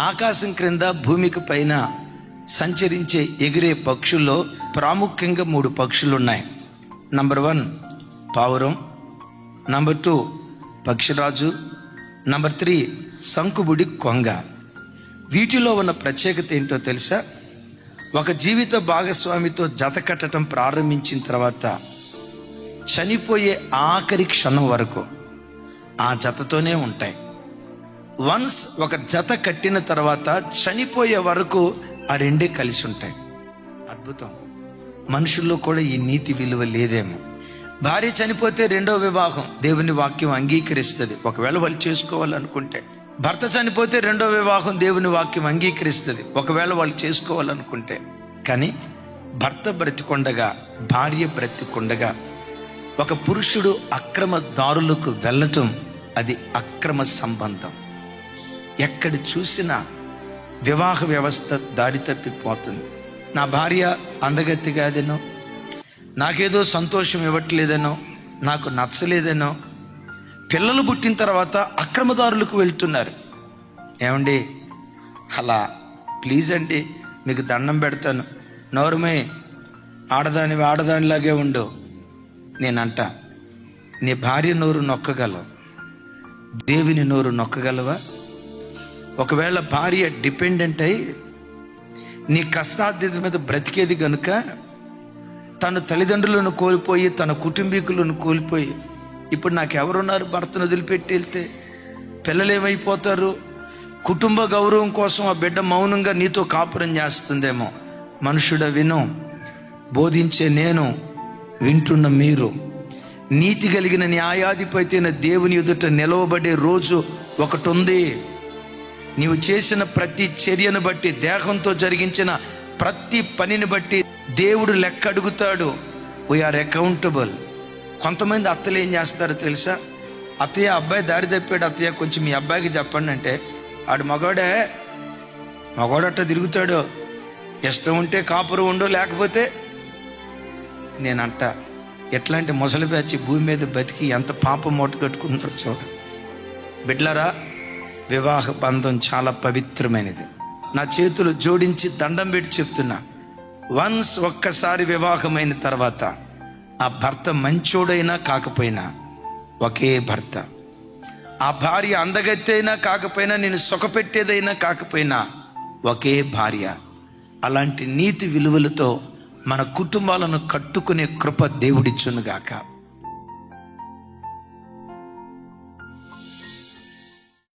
ఆకాశం క్రింద భూమికి పైన సంచరించే ఎగిరే పక్షుల్లో ప్రాముఖ్యంగా 3 పక్షులు ఉన్నాయి. నంబర్ 1 పావురం, నంబర్ 2 పక్షిరాజు, నంబర్ 3 శంకుబుడి కొంగ. వీటిలో ఉన్న ప్రత్యేకత ఏంటో తెలుసా? ఒక జీవిత భాగస్వామితో జత కట్టడం ప్రారంభించిన తర్వాత చనిపోయే ఆఖరి క్షణం వరకు ఆ జతతోనే ఉంటాయి. వన్స్ ఒక జత కట్టిన తర్వాత చనిపోయే వరకు ఆ రెండే కలిసి ఉంటాయి. అద్భుతం. మనుషుల్లో కూడా ఈ నీతి విలువ లేదేమో. భార్య చనిపోతే 2వ వివాహం దేవుని వాక్యం అంగీకరిస్తుంది, ఒకవేళ వాళ్ళు చేసుకోవాలనుకుంటే. భర్త చనిపోతే 2వ వివాహం దేవుని వాక్యం అంగీకరిస్తుంది, ఒకవేళ వాళ్ళు చేసుకోవాలనుకుంటే. కానీ భర్త బ్రతికొండగా, భార్య బ్రతికొండగా ఒక పురుషుడు అక్రమ దారులకు వెళ్ళటం అది అక్రమ సంబంధం. ఎక్కడ చూసినా వివాహ వ్యవస్థ దారి తప్పిపోతుంది. నా భార్య అందగత్తి కాదేనో, నాకేదో సంతోషం ఇవ్వట్లేదనో, నాకు నచ్చలేదనో పిల్లలు పుట్టిన తర్వాత అక్రమదారులకు వెళ్తున్నారు. ఏమండి, అలా ప్లీజ్ అండి మీకు దండం పెడతాను, నోరుమే, ఆడదానిలాగే ఉండు. నేనంట, నీ భార్య నోరు నొక్కగలవు, దేవుని నోరు నొక్కగలవా? ఒకవేళ భార్య డిపెండెంట్ అయి నీ కష్టార్థత మీద బ్రతికేది కనుక తన తల్లిదండ్రులను కోల్పోయి, తన కుటుంబీకులను కోల్పోయి, ఇప్పుడు నాకెవరున్నారు భర్తను వదిలిపెట్టి వెళ్తే, పిల్లలేమైపోతారు, కుటుంబ గౌరవం కోసం ఆ బిడ్డ మౌనంగా నీతో కాపురం చేస్తుందేమో. మనుషుడ విను, బోధించే నేను, వింటున్న మీరు, నీతి కలిగిన న్యాయాధిపతి అయిన దేవుని ఎదుట నిలవబడే రోజు ఒకటి ఉంది. నీవు చేసిన ప్రతి చర్యను బట్టి, దేహంతో జరిగించిన ప్రతి పనిని బట్టి దేవుడు లెక్క అడుగుతాడు. We are accountable. కొంతమంది అత్తలు ఏం చేస్తారో తెలుసా? అత్తయ్య, అబ్బాయి దారి తప్పాడు అత్తయ్య, కొంచెం మీ అబ్బాయికి చెప్పండి అంటే, ఆడు మగోడట్ట తిరుగుతాడు, ఇష్టం ఉంటే కాపురం ఉండు, లేకపోతే. నేనంట, ఎట్లాంటి ముసలి బ్యాచి భూమి మీద బతికి ఎంత పాపం మూట కట్టుకుంటారో చూడ. బిడ్లరా, వివాహ బంధం చాలా పవిత్రమైనది. నా చేతులు జోడించి దండం పెట్టి చెప్తున్నా, వన్స్ ఒక్కసారి వివాహమైన తర్వాత ఆ భర్త మంచోడైనా కాకపోయినా ఒకే భర్త, ఆ భార్య అందగత్తి అయినా కాకపోయినా, నేను సుఖపెట్టేదైనా కాకపోయినా ఒకే భార్య. అలాంటి నీతి విలువలతో మన కుటుంబాలను కట్టుకునే కృప దేవుడిచ్చునుగాక.